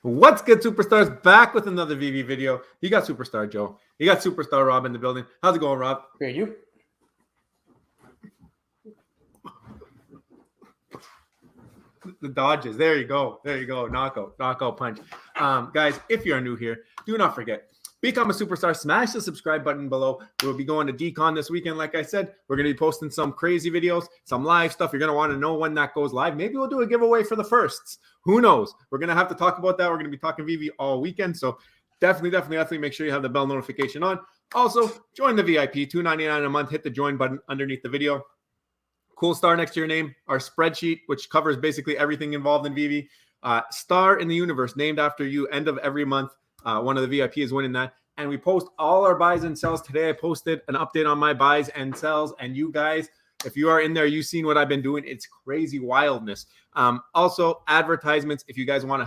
What's good, superstars? Back with another VV video. You got Superstar Joe. You got Superstar Rob in the building. How's it going, Rob? Great, you? The dodges. There you go. There you go. Knockout punch. Guys, if you're new here, do not forget, become a superstar. Smash the subscribe button below. We'll be going to DCon this weekend. Like I said, we're going to be posting some crazy videos, some live stuff. You're going to want to know when that goes live. Maybe we'll do a giveaway for the firsts. Who knows? We're going to have to talk about that. We're going to be talking VV all weekend. So definitely make sure you have the bell notification on. Also, join the VIP, $2.99 a month. Hit the join button underneath the video. Cool star next to your name. Our spreadsheet, which covers basically everything involved in VV. Star in the universe, named after you, end of every month. One of the VIP is winning that. And we post all our buys and sells. Today I posted an update on my buys and sells. And you guys, if you are in there, you've seen what I've been doing. It's crazy wildness. Also, advertisements. If you guys want to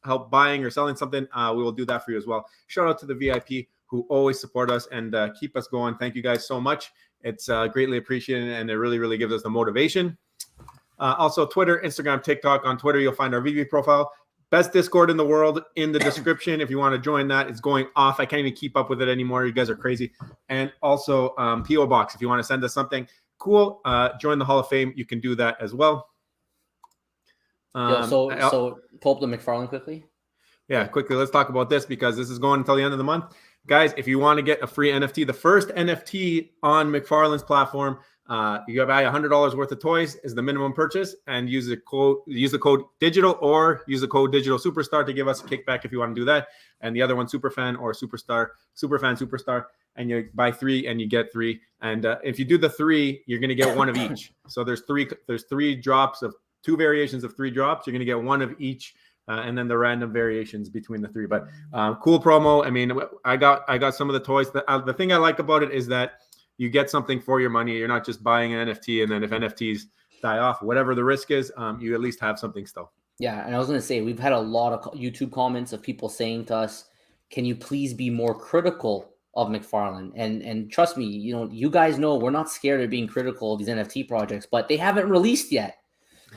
help buying or selling something, we will do that for you as well. Shout out to the VIP who always support us and keep us going. Thank you guys so much. It's greatly appreciated, and it really gives us the motivation. Also, Twitter, Instagram, TikTok. On Twitter, you'll find our VV profile. Best Discord in the world in the description. If you want to join that, it's going off. I can't even keep up with it anymore. You guys are crazy. And also, P.O. Box. If you want to send us something cool, join the Hall of Fame. You can do that as well. So pull up the McFarlane quickly. Yeah, quickly. Let's talk about this because this is going until the end of the month. Guys, if you want to get a free NFT, the first NFT on McFarlane's platform, you buy $100 worth of toys is the minimum purchase, and use the code digital or use the code digital superstar to give us a kickback if you want to do that. And the other one, superfan or superstar, and you buy 3 and you get 3. And if you do the 3, you're going to get one of each. So there's three drops of 2 variations of 3 drops. You're going to get one of each. And then the random variations between the 3. But cool promo. I mean, I got some of the toys. The thing I like about it is that you get something for your money. You're not just buying an NFT, and then if NFTs die off, whatever the risk is, you at least have something still. Yeah, and I was going to say, we've had a lot of YouTube comments of people saying to us, can you please be more critical of McFarlane? And trust me, you guys know we're not scared of being critical of these NFT projects, but they haven't released yet.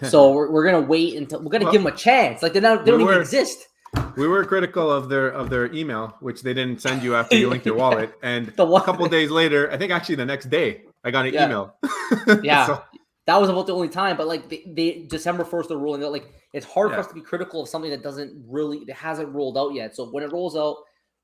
So we're gonna wait until we're gonna give them a chance. Like they don't even exist. We were critical of their email, which they didn't send you after you linked your wallet. And a couple of days later, I think actually the next day, I got an email. Yeah, so that was about the only time. But like they December 1st, they're rolling out. Like it's hard for us to be critical of something that hasn't rolled out yet. So when it rolls out,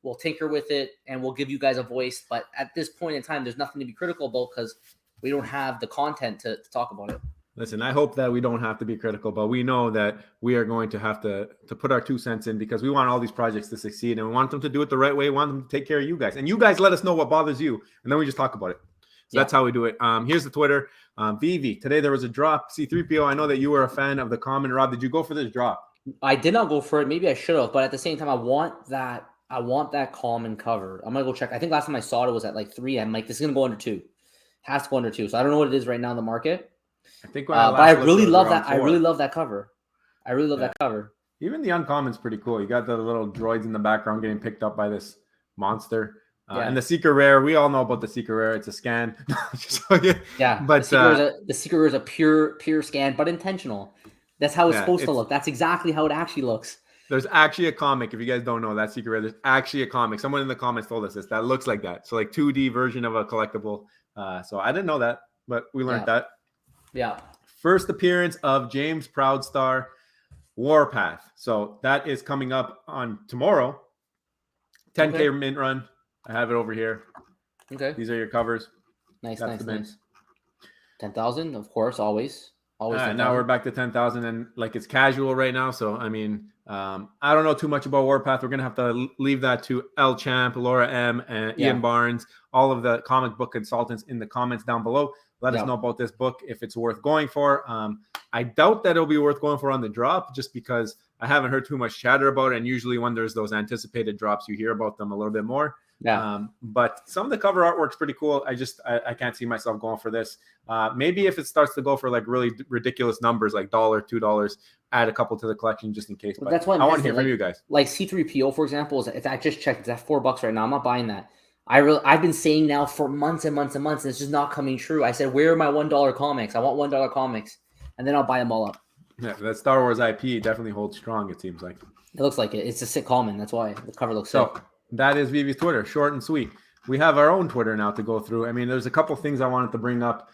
we'll tinker with it and we'll give you guys a voice. But at this point in time, there's nothing to be critical about because we don't have the content to talk about it. Listen, I hope that we don't have to be critical, but we know that we are going to have to put our 2 cents in because we want all these projects to succeed and we want them to do it the right way. We want them to take care of you guys. And you guys let us know what bothers you, and then we just talk about it. So that's how we do it. Here's the Twitter. VV, today there was a drop. C3PO, I know that you were a fan of the common. Rob, did you go for this drop? I did not go for it. Maybe I should have, but at the same time, I want that common cover. I'm going to go check. I think last time I saw it was at like 3. I'm like, this is going to go under 2. Has to go under 2. So I don't know what it is right now in the market. I think, but I really love that. 4. I really love that cover. I really love that cover. Even the uncommon's pretty cool. You got the little droids in the background getting picked up by this monster. And the secret rare, we all know about the secret rare. It's a scan. But the secret rare is a pure scan, but intentional. That's how it's supposed to look. That's exactly how it actually looks. There's actually a comic. If you guys don't know that secret rare, there's actually a comic. Someone in the comments told us this. That looks like that. So like 2D version of a collectible. So I didn't know that, but we learned that. Yeah. First appearance of James Proudstar Warpath. So that is coming up on tomorrow. 10K mint run. I have it over here. Okay. These are your covers. Nice. 10,000, of course, always. Now we're back to 10,000 and like it's casual right now. So, I mean, I don't know too much about Warpath. We're going to have to leave that to L Champ, Laura M, and Ian Barnes, all of the comic book consultants in the comments down below. Let us know about this book if it's worth going for. I doubt that it'll be worth going for on the drop just because I haven't heard too much chatter about it. And usually when there's those anticipated drops, you hear about them a little bit more. But some of the cover artwork's pretty cool. I can't see myself going for this. Maybe if it starts to go for like really ridiculous numbers, like $1, $2, add a couple to the collection just in case. But that's why I want to hear from you guys. Like C3PO, for example, if I just checked, it's at $4 right now. I'm not buying that. I've been saying now for months and months and months, and it's just not coming true. I said, where are my $1 comics? I want $1 comics, and then I'll buy them all up. Yeah, that Star Wars IP definitely holds strong, it seems like. It looks like it. It's a sick comment. That's why the cover looks sick. So that is Veve's Twitter, short and sweet. We have our own Twitter now to go through. I mean, there's a couple things I wanted to bring up.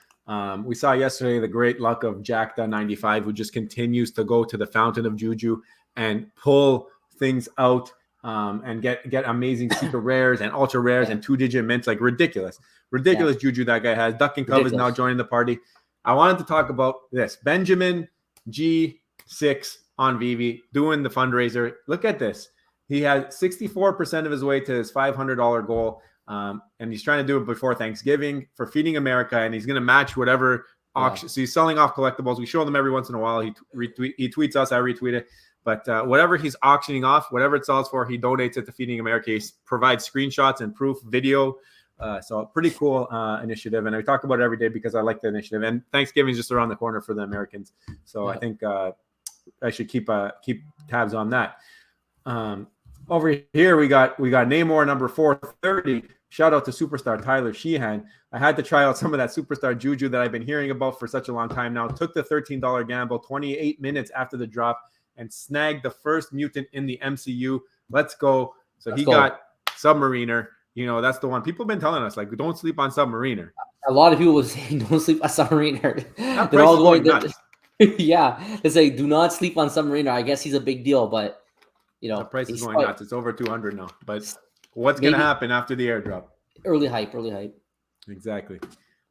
We saw yesterday the great luck of Jackda95, who just continues to go to the fountain of Juju and pull things out and get amazing secret rares and ultra rares and 2-digit mints, like ridiculous Juju that guy has. Duck and Cub is now joining the party. I wanted to talk about this. Benjamin G6 on Veve doing the fundraiser. Look at this. He had 64% of his way to his $500 goal. And he's trying to do it before Thanksgiving for Feeding America, and he's going to match whatever auction. So he's selling off collectibles. We show them every once in a while. He tweets us. I retweet it. But whatever he's auctioning off, whatever it sells for, he donates it to Feeding America. He provides screenshots and proof video. So a pretty cool initiative. And I talk about it every day because I like the initiative. And Thanksgiving is just around the corner for the Americans. So I think I should keep tabs on that. Over here, we got Namor number 430. Shout out to superstar Tyler Sheehan. I had to try out some of that superstar Juju that I've been hearing about for such a long time now. Took the $13 gamble 28 minutes after the drop and snagged the first mutant in the MCU. Let's go. So he got Submariner. You know, that's the one. People have been telling us, like, don't sleep on Submariner. A lot of people were saying, don't sleep on Submariner. They're all going nuts. Yeah. They say, do not sleep on Submariner. I guess he's a big deal, but you know, the price is going nuts. It's over 200 now. But what's going to happen after the airdrop? Early hype. Exactly.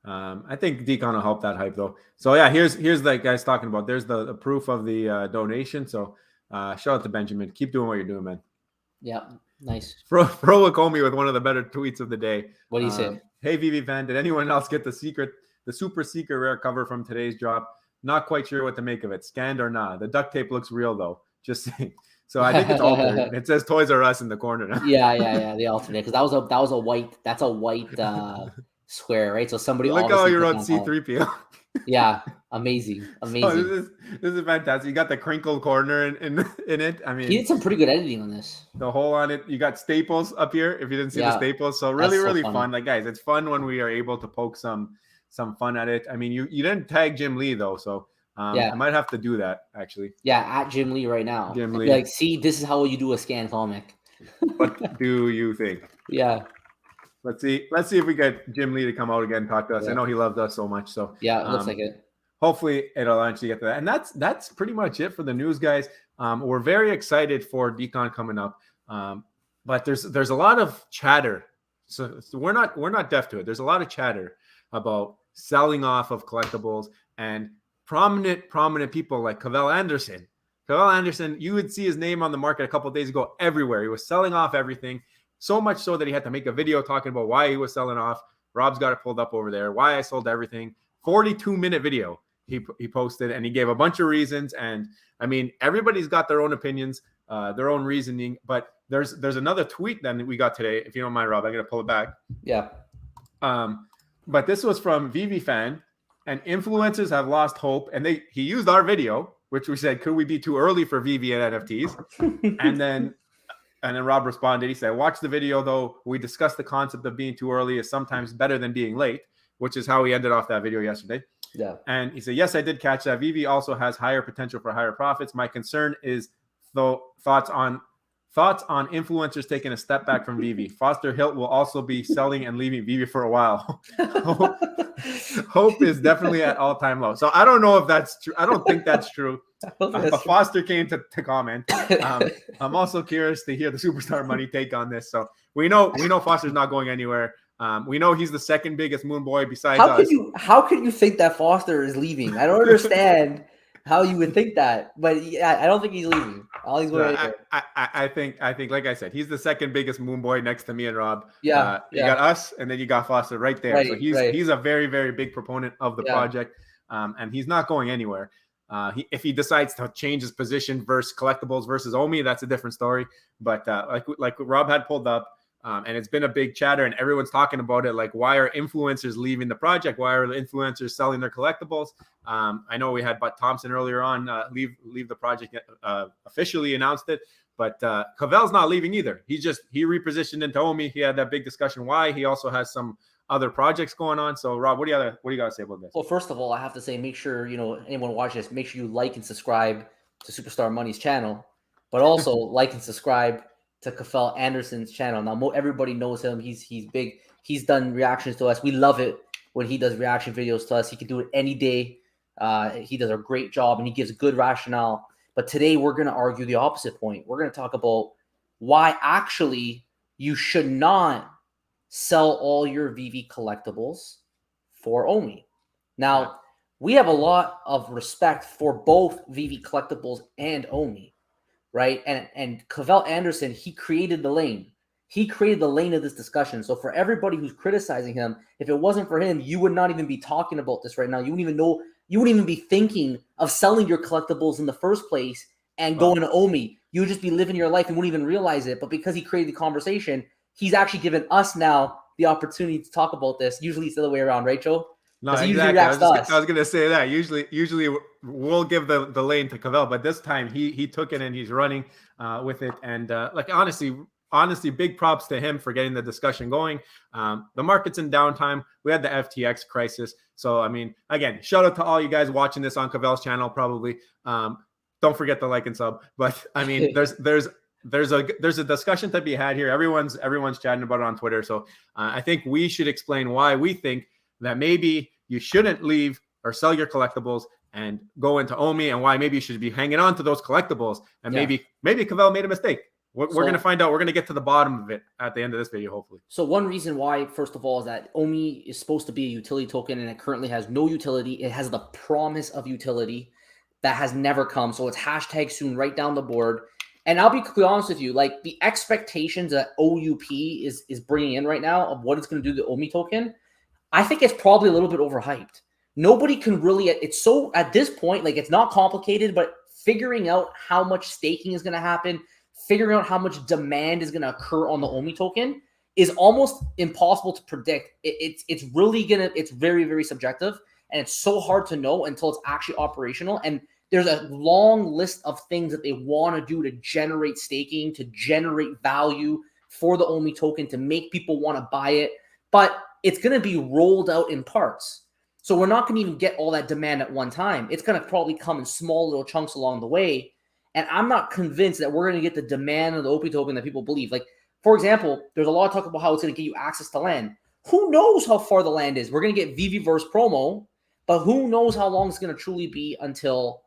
I think Decon will help that hype though. So yeah, here's that guy's talking about. There's the proof of the donation. So shout out to Benjamin. Keep doing what you're doing, man. Yeah, nice. Fro Ecomi with one of the better tweets of the day. What do you say? Hey Veve fan, did anyone else get the super secret rare cover from today's drop? Not quite sure what to make of it. Scanned or not? The duct tape looks real though. Just saying. So I think it's altered. It says Toys R Us in the corner now. Yeah. The alternate, because that was a white. That's a white square, right? So somebody look how you wrote C3PO. Yeah, amazing. Oh, this is fantastic. You got the crinkled corner in it. I mean, he did some pretty good editing on this. The hole on it. You got staples up here. If you didn't see the staples, so really fun. Like guys, it's fun when we are able to poke some fun at it. I mean, you didn't tag Jim Lee though, so. I might have to do that actually. Yeah, at Jim Lee right now. Jim Lee. Like, see, this is how you do a scan comic. What do you think? Yeah. Let's see if we get Jim Lee to come out again and talk to us. I know he loved us so much. So yeah, it looks like it. Hopefully it'll actually get to that. And that's pretty much it for the news, guys. We're very excited for Decon coming up. But there's a lot of chatter. So we're not deaf to it. There's a lot of chatter about selling off of collectibles and prominent people like Cavell Anderson. You would see his name on the market a couple of days ago everywhere. He was selling off everything, so much so that he had to make a video talking about why he was selling off. Rob's got it pulled up over there. Why I sold everything. 42-minute video he posted, and he gave a bunch of reasons. And I mean, everybody's got their own opinions, their own reasoning. But there's another tweet that we got today. If you don't mind, Rob, I'm gonna pull it back. Yeah. But this was from Veve fan. And influencers have lost hope. And he used our video, which we said, could we be too early for Veve and NFTs? and then Rob responded. He said, watch the video, though. We discussed the concept of being too early is sometimes better than being late, which is how he ended off that video yesterday. Yeah. And he said, yes, I did catch that. Veve also has higher potential for higher profits. My concern is, though, thoughts on influencers taking a step back from Veve. Foster Hilt will also be selling and leaving Veve for a while. Hope is definitely at all-time low. So I don't know if that's true. I don't think that's true. But Foster came to comment. I'm also curious to hear the Superstar Money take on this. So we know Foster's not going anywhere. We know he's the second biggest Moon Boy besides us. How could you think that Foster is leaving? I don't understand how you would think that. But yeah, I don't think he's leaving. I think, like I said, he's the second biggest Moon Boy next to me and Rob. You got us, and then you got Foster right there. Right, so he's a very, very big proponent of the project, and he's not going anywhere. If he decides to change his position versus collectibles versus Omi, that's a different story. But like Rob had pulled up, and it's been a big chatter, and everyone's talking about it. Like, why are influencers leaving the project? Why are the influencers selling their collectibles? I know we had Butt Thompson earlier on leave the project, officially announced it, but Cavell's not leaving either. He repositioned into Omi. He had that big discussion why. He also has some other projects going on. So Rob, what do you got to say about this? Well, first of all, I have to say, make sure, anyone watching this, make sure you like and subscribe to Superstar Money's channel, but also like and subscribe to Kafel Anderson's channel. Now, everybody knows him. He's big. He's done reactions to us. We love it when he does reaction videos to us. He can do it any day. He does a great job, and he gives good rationale. But today we're going to argue the opposite point. We're going to talk about why actually you should not sell all your Veve collectibles for OMI. Now, we have a lot of respect for both Veve Collectibles and OMI, right? And Kafel Anderson, he created the lane. He created the lane of this discussion. So for everybody who's criticizing him, if it wasn't for him, you would not even be talking about this right now. You wouldn't even know. You wouldn't even be thinking of selling your collectibles in the first place and going to OMI. You would just be living your life and wouldn't even realize it. But because he created the conversation, he's actually given us now the opportunity to talk about this. Usually it's the other way around, right, Joe? No, exactly. I was going to say that. Usually we'll give the lane to Kafel, but this time he took it and he's running with it. And honestly, big props to him for getting the discussion going. The market's in downtime. We had the FTX crisis. So, I mean, again, shout out to all you guys watching this on Kavel's channel, probably. Don't forget to like and sub. But I mean, there's a discussion to be had here. Everyone's chatting about it on Twitter. So I think we should explain why we think that maybe you shouldn't leave or sell your collectibles and go into OMI, and why maybe you should be hanging on to those collectibles. And maybe Kafel made a mistake. We're going to find out. We're going to get to the bottom of it at the end of this video, hopefully. So one reason why, first of all, is that OMI is supposed to be a utility token, and it currently has no utility. It has the promise of utility that has never come. So it's hashtag soon right down the board. And I'll be completely honest with you, like the expectations that OUP is bringing in right now of what it's going to do to the OMI token, I think it's probably a little bit overhyped. Nobody can really, it's so, at this point, like it's not complicated, but figuring out how much staking is going to happen, figuring out how much demand is going to occur on the OMI token is almost impossible to predict. It's really going to, it's very, very subjective, and it's so hard to know until it's actually operational. And there's a long list of things that they want to do to generate staking, to generate value for the OMI token, to make people want to buy it. But it's going to be rolled out in parts. So we're not going to even get all that demand at one time. It's going to probably come in small little chunks along the way. And I'm not convinced that we're going to get the demand of the OP token that people believe. Like, for example, there's a lot of talk about how it's going to get you access to land. Who knows how far the land is? We're going to get Veveverse promo, but who knows how long it's going to truly be until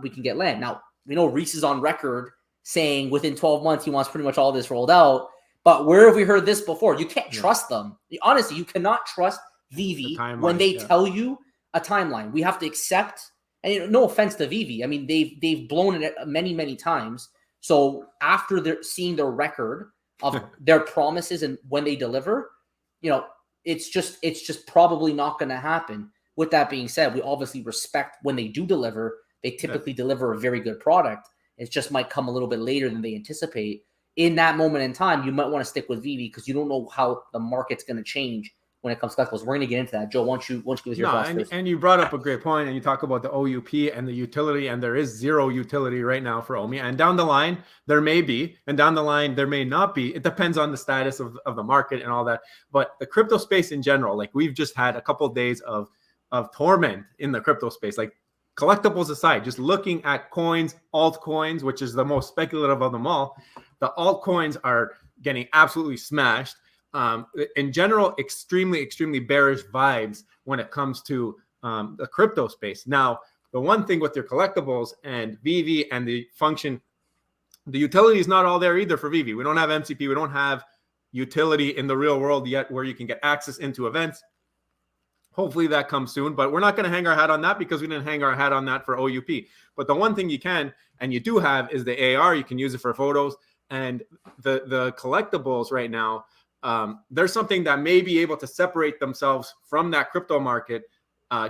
we can get land. Now, we know Reese is on record saying within 12 months he wants pretty much all this rolled out. But where have we heard this before? You can't trust them. Honestly, you cannot trust Veve when they tell you a timeline. We have to accept, and no offense to Veve, I mean they've blown it many, many times. So after they're seeing their record of their promises and when they deliver, it's just probably not going to happen. With that being said, we obviously respect when they do deliver. They typically deliver a very good product. It just might come a little bit later than they anticipate. In that moment in time, you might want to stick with Veve because you don't know how the market's going to change when it comes to collectibles. We're going to get into that. Joe, why don't you give us your thoughts first? And you brought up a great point, and you talk about the OUP and the utility, and there is zero utility right now for OMI. And down the line, there may be, and down the line, there may not be. It depends on the status of the market and all that. But the crypto space in general, like we've just had a couple of days of torment in the crypto space, like collectibles aside, just looking at coins, altcoins, which is the most speculative of them all. The altcoins are getting absolutely smashed. In general, extremely, extremely bearish vibes when it comes to the crypto space. Now, the one thing with your collectibles and Veve and the function, the utility is not all there either for Veve. We don't have MCP. We don't have utility in the real world yet where you can get access into events. Hopefully that comes soon, but we're not going to hang our hat on that because we didn't hang our hat on that for OUP. But the one thing you can, and you do have, is the AR. You can use it for photos. And the collectibles right now, there's something that may be able to separate themselves from that crypto market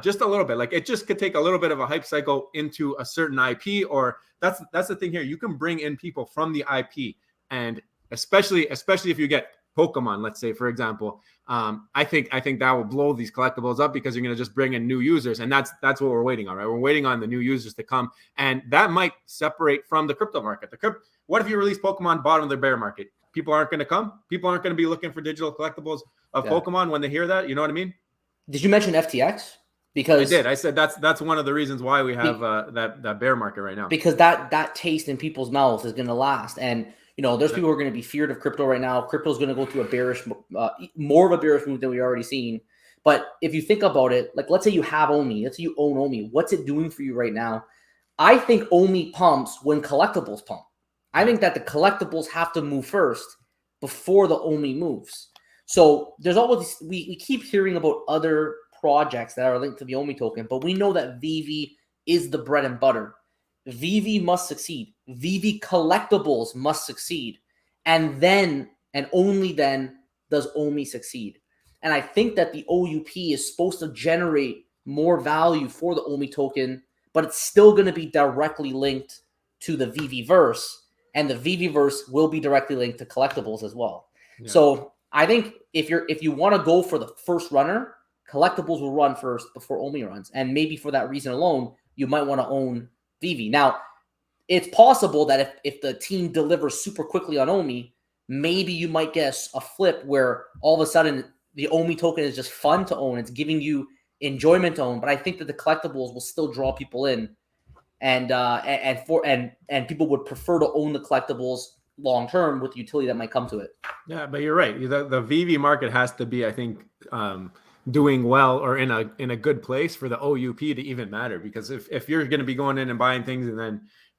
just a little bit. Like it just could take a little bit of a hype cycle into a certain IP, or that's the thing here. You can bring in people from the IP, and especially if you get Pokemon, let's say, for example, I think that will blow these collectibles up because you're going to just bring in new users, and that's what we're waiting on, right? We're waiting on the new users to come, and that might separate from the crypto market. What if you release Pokemon bottom of the bear market? people aren't going to come. People aren't going to be looking for digital collectibles of Yeah. Pokemon when they hear that. You know what I mean? Did you mention FTX? I Because did. I said that's one of the reasons why we have that bear market right now. because that taste in people's mouths is going to last. And there's people who are going to be feared of crypto right now. Crypto is going to go through a bearish, more of a bearish move than we already seen. But if you think about it, like let's say you have OMI, let's say you own OMI, what's it doing for you right now? I think OMI pumps when collectibles pump. I think that the collectibles have to move first before the OMI moves. So there's always we keep hearing about other projects that are linked to the OMI token, but we know that Veve is the bread and butter. Veve must succeed. Veve Collectibles must succeed. And then, and only then, does OMI succeed. And I think that the OUP is supposed to generate more value for the OMI token, but it's still going to be directly linked to the Veveverse, and the Veveverse will be directly linked to collectibles as well. Yeah. So I think if you want to go for the first runner, collectibles will run first before OMI runs. And maybe for that reason alone, you might want to own Veve. Now, it's possible that if the team delivers super quickly on OMI, maybe you might get a flip where all of a sudden the OMI token is just fun to own. It's giving you enjoyment to own. But I think that the collectibles will still draw people in, and people would prefer to own the collectibles long term with the utility that might come to it. Yeah, but you're right. The Veve market has to be, I think, doing well or in a good place for the OUP to even matter. Because if you're going to be going in and buying things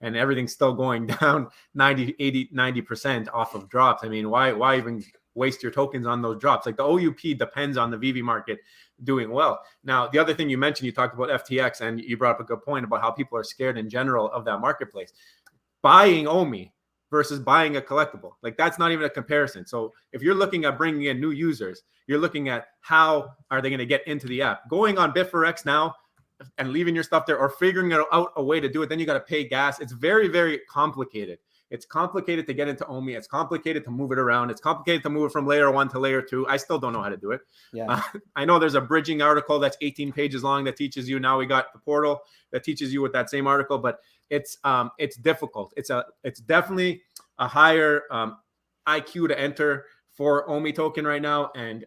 and everything's still going down 90% off of drops, I mean, why even waste your tokens on those drops? Like the OUP depends on the Veve market doing well. Now, the other thing you mentioned, you talked about FTX, and you brought up a good point about how people are scared in general of that marketplace. Buying OMI versus buying a collectible, like that's not even a comparison. So if you're looking at bringing in new users, you're looking at how are they going to get into the app. Going on BitForex now and leaving your stuff there or figuring out a way to do it, then you got to pay gas. It's very, very complicated. It's complicated to get into OMI. It's complicated to move it around. It's complicated to move it from layer 1 to layer 2. I still don't know how to do it. Yeah. I know there's a bridging article that's 18 pages long that teaches you. Now we got the portal that teaches you with that same article, but it's difficult. It's definitely a higher IQ to enter for OMI token right now, and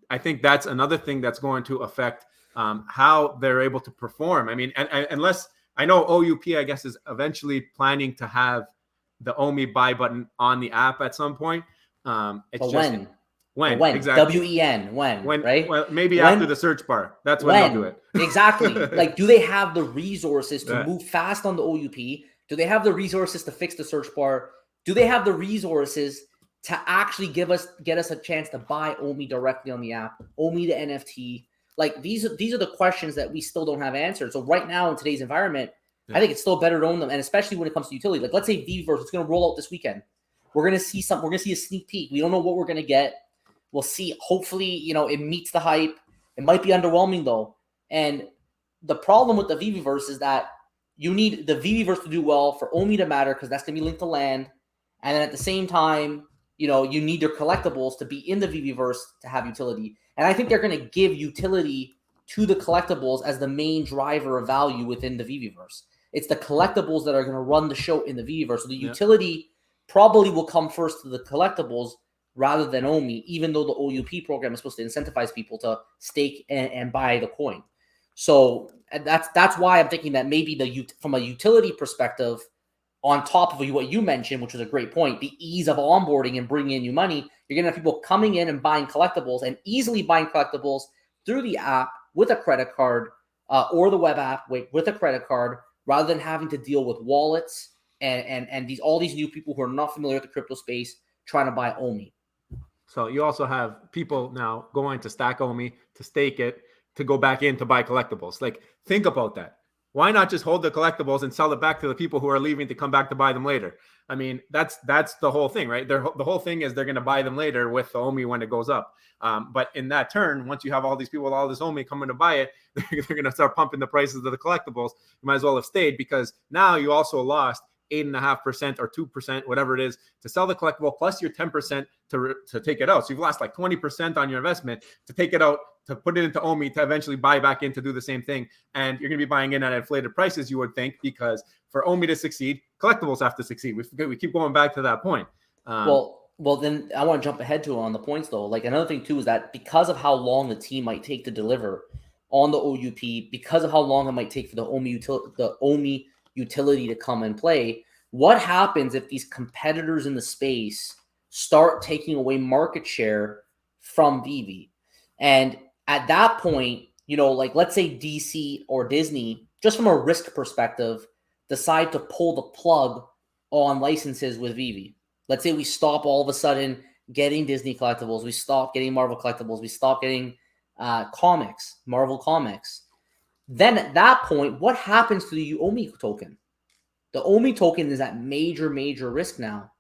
I think that's another thing that's going to affect how they're able to perform. I mean, and unless I know OUP, I guess, is eventually planning to have the OMI buy button on the app at some point. It's just when exactly WEN when right? Well, maybe after the search bar. That's when they'll do it. Exactly. Like, do they have the resources to move fast on the OUP? Do they have the resources to fix the search bar? Do they have the resources to actually get us a chance to buy OMI directly on the app? OMI the NFT? Like these are the questions that we still don't have answered. So right now in today's environment, I think it's still better to own them, and especially when it comes to utility. Like let's say Veveverse, it's going to roll out this weekend. We're going to see a sneak peek. We don't know what we're going to get. We'll see. Hopefully, it meets the hype. It might be underwhelming though. And the problem with the Veveverse is that you need the Veveverse to do well for OMI to matter, because that's going to be linked to land. And then at the same time, you need your collectibles to be in the Veveverse to have utility. And I think they're going to give utility to the collectibles as the main driver of value within the Veveverse. It's the collectibles that are going to run the show in the Veveverse. So the utility probably will come first to the collectibles rather than OMI, even though the OUP program is supposed to incentivize people to stake and buy the coin. So that's why I'm thinking that maybe from a utility perspective, on top of what you mentioned, which was a great point, the ease of onboarding and bringing in new money, you're going to have people coming in and buying collectibles and easily buying collectibles through the app with a credit card or the web app with a credit card, rather than having to deal with wallets and all these new people who are not familiar with the crypto space trying to buy OMI. So you also have people now going to stack OMI, to stake it, to go back in to buy collectibles. Like, think about that. Why not just hold the collectibles and sell it back to the people who are leaving to come back to buy them later? I mean, that's the whole thing, right? The whole thing is they're going to buy them later with the OMI when it goes up. But in that turn, once you have all these people with all this OMI coming to buy it, they're going to start pumping the prices of the collectibles. You might as well have stayed, because now you also lost 8.5% or 2%, whatever it is, to sell the collectible, plus your 10% to take it out. So you've lost like 20% on your investment to take it out, to put it into OMI, to eventually buy back in to do the same thing. And you're going to be buying in at inflated prices, you would think, because for OMI to succeed, collectibles have to succeed. We keep going back to that point. Well, Well, then I want to jump ahead to on the points though. Like another thing too is that because of how long the team might take to deliver on the OUP, because of how long it might take for the OMI utility to come and play, what happens if these competitors in the space start taking away market share from Veve? And at that point, like let's say DC or Disney, just from a risk perspective, decide to pull the plug on licenses with Veve. Let's say we stop all of a sudden getting Disney collectibles, we stop getting Marvel collectibles, we stop getting comics, Marvel comics. Then at that point, what happens to the OMI token? The OMI token is at major, major risk now.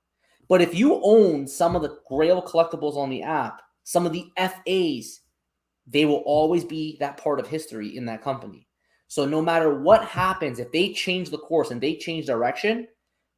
But if you own some of the Grail collectibles on the app, some of the FAs, they will always be that part of history in that company. So no matter what happens, if they change the course and they change direction,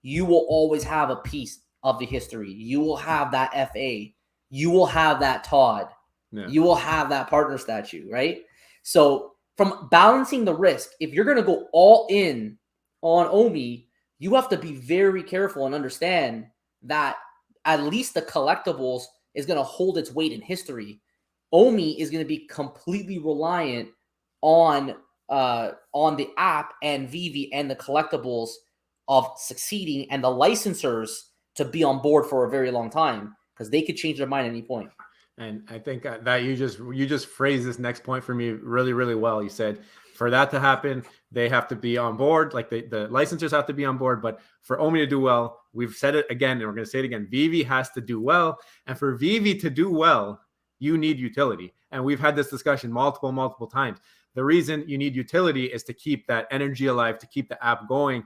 you will always have a piece of the history. You will have that FA. You will have that Todd. Yeah. You will have that partner statue, right? So from balancing the risk, if you're going to go all in on OMI, you have to be very careful and understand that at least the collectibles is going to hold its weight in history. OMI is going to be completely reliant on the app and Veve and the collectibles of succeeding and the licensors to be on board for a very long time, because they could change their mind at any point. And I think that you just phrased this next point for me really, really well. You said for that to happen, they have to be on board. Like the licensors have to be on board. But for OMI to do well, we've said it again, and we're going to say it again. Veve has to do well. And for Veve to do well, you need utility. And we've had this discussion multiple times. The reason you need utility is to keep that energy alive, to keep the app going.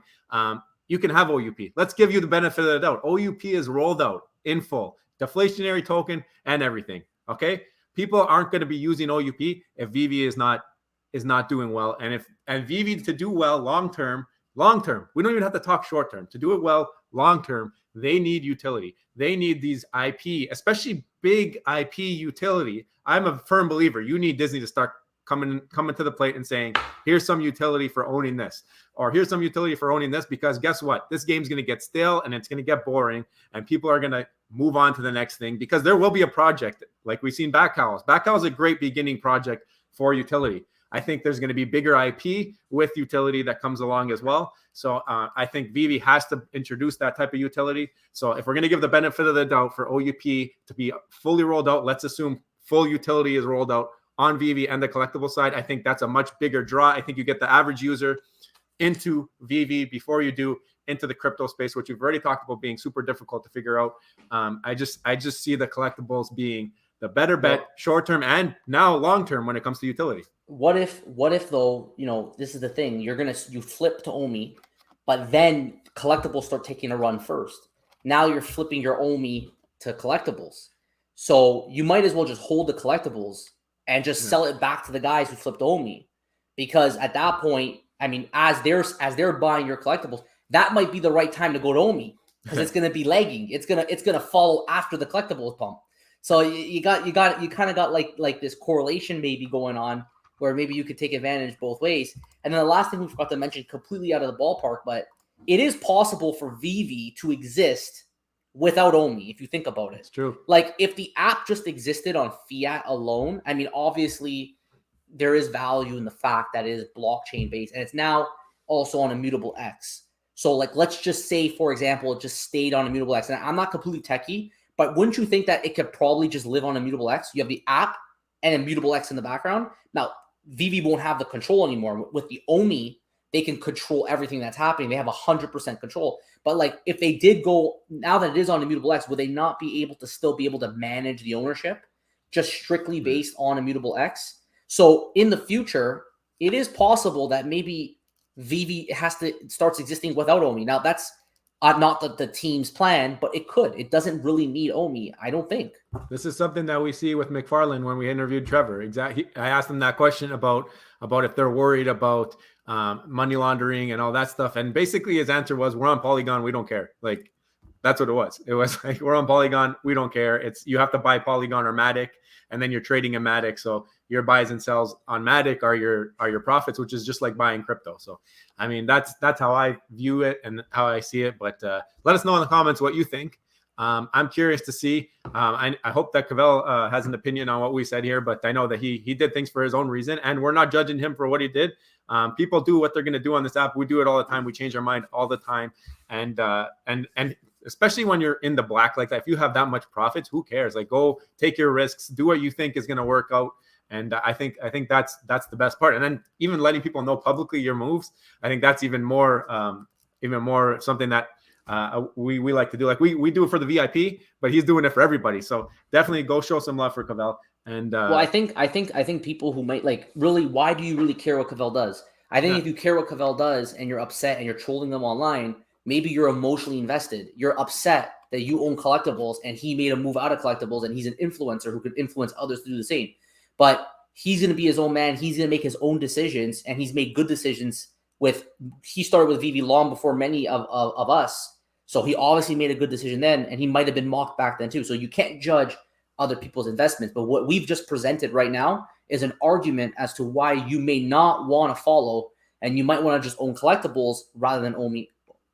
You can have OUP. Let's give you the benefit of the doubt. OUP is rolled out in full, deflationary token and everything. Okay, people aren't going to be using OUP if Veve is not doing well. And Veve to do well long term, we don't even have to talk short term. To do it well long term, they need utility. They need these IP, especially big IP utility. I'm a firm believer. You need Disney to start coming to the plate and saying, here's some utility for owning this, or here's some utility for owning this, because guess what? This game's going to get stale and it's going to get boring, and people are going to move on to the next thing, because there will be a project like we've seen Backhouse. Backhouse is a great beginning project for utility. I think there's going to be bigger IP with utility that comes along as well. So I think Veve has to introduce that type of utility. So if we're going to give the benefit of the doubt for OUP to be fully rolled out, let's assume full utility is rolled out on Veve and the collectible side. I think that's a much bigger draw. I think you get the average user into Veve before you do into the crypto space, which we've already talked about being super difficult to figure out. I just see the collectibles being the better bet, short term and now long term when it comes to utility. What if though, this is the thing, you flip to OMI, but then collectibles start taking a run first. Now you're flipping your OMI to collectibles. So you might as well just hold the collectibles and just sell it back to the guys who flipped OMI, because at that point, I mean, as they're buying your collectibles, that might be the right time to go to OMI, because it's going to be lagging. It's gonna follow after the collectibles pump. So you kind of got like this correlation maybe going on, where maybe you could take advantage both ways. And then the last thing we forgot to mention, completely out of the ballpark, but it is possible for Veve to exist without OMI, if you think about it. It's true. Like if the app just existed on fiat alone, I mean, obviously there is value in the fact that it is blockchain based, and it's now also on Immutable X. So like, let's just say, for example, it just stayed on Immutable X. And I'm not completely techie, but wouldn't you think that it could probably just live on Immutable X? You have the app and Immutable X in the background. Now, Veve won't have the control anymore. With the OMI, they can control everything that's happening. They have 100% control. But like, if they did go, now that it is on Immutable X, would they not be able to still be able to manage the ownership just strictly based on Immutable X? So in the future, it is possible that maybe Veve starts existing without OMI. Now that's not the team's plan, but it could. It doesn't really need OMI, I don't think. This is something that we see with McFarlane when we interviewed Trevor. Exactly. I asked him that question about if they're worried about money laundering and all that stuff. And basically his answer was, we're on Polygon. We don't care. Like, that's what it was. It was like, we're on Polygon. We don't care. You have to buy Polygon or Matic, and then you're trading in Matic. So your buys and sells on Matic are your profits, which is just like buying crypto. So, I mean, that's how I view it and how I see it. But let us know in the comments what you think. I'm curious to see. I hope that Cavell has an opinion on what we said here, but I know that he did things for his own reason, and we're not judging him for what he did. People do what they're going to do on this app. We do it all the time. We change our mind all the time, and especially when you're in the black like that. If you have that much profits, who cares? Like, go take your risks, do what you think is going to work out. And I think that's the best part. And then even letting people know publicly your moves, I think that's even more something that we like to do. Like we do it for the VIP, but he's doing it for everybody. So definitely go show some love for Cavell. And well, I think people who might like, really, why do you really care what Cavell does? I think if you care what Cavell does and you're upset and you're trolling them online, maybe you're emotionally invested. You're upset that you own collectibles and he made a move out of collectibles and he's an influencer who could influence others to do the same. But he's going to be his own man. He's going to make his own decisions, and he's made good decisions. He started with Veve long before many of us. So he obviously made a good decision then, and he might have been mocked back then too. So you can't judge other people's investments. But what we've just presented right now is an argument as to why you may not want to follow, and you might want to just own collectibles rather than owning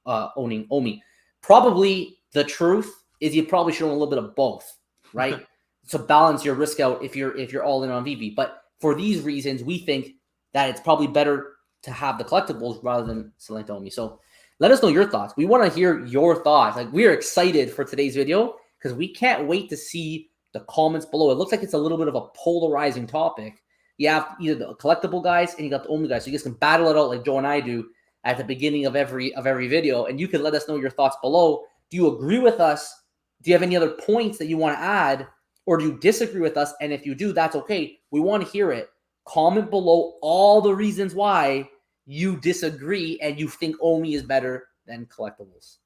OMI. Probably the truth is you probably should own a little bit of both, right? To balance your risk out if you're all in on Veve. But for these reasons, we think that it's probably better to have the collectibles rather than select OMI. So let us know your thoughts. We want to hear your thoughts. Like, we're excited for today's video because we can't wait to see the comments below. It looks like it's a little bit of a polarizing topic. You have either the collectible guys and you got the OMI guys. So you guys can battle it out like Joe and I do at the beginning of every video. And you can let us know your thoughts below. Do you agree with us? Do you have any other points that you want to add? Or do you disagree with us? And if you do, that's okay. We want to hear it. Comment below all the reasons why you disagree and you think OMI is better than collectibles.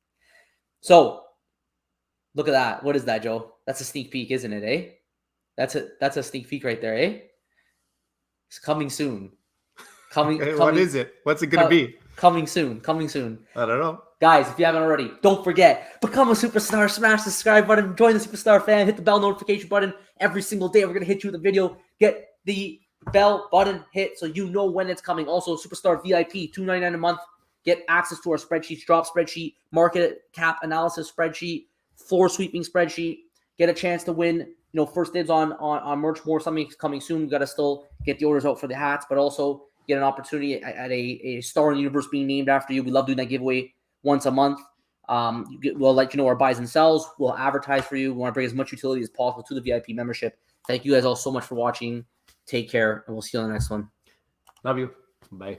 So look at that. What is that, Joe? That's a sneak peek, isn't it, eh? That's a sneak peek right there, eh? It's coming soon. What is it? What's it going to be? Coming soon. I don't know. Guys, if you haven't already, don't forget, become a superstar, smash the subscribe button, join the superstar fan, hit the bell notification button every single day. We're going to hit you with a video. Get the bell button hit so you know when it's coming. Also, superstar VIP, $2.99 a month. Get access to our spreadsheets, drop spreadsheet, market cap analysis spreadsheet, floor sweeping spreadsheet. Get a chance to win, first dibs on merch. More something coming soon. We've got to still get the orders out for the hats, but also get an opportunity at a star in the universe being named after you. We love doing that giveaway once a month. We'll let you know our buys and sells. We'll advertise for you. We want to bring as much utility as possible to the VIP membership. Thank you guys all so much for watching. Take care, and we'll see you on the next one. Love you. Bye.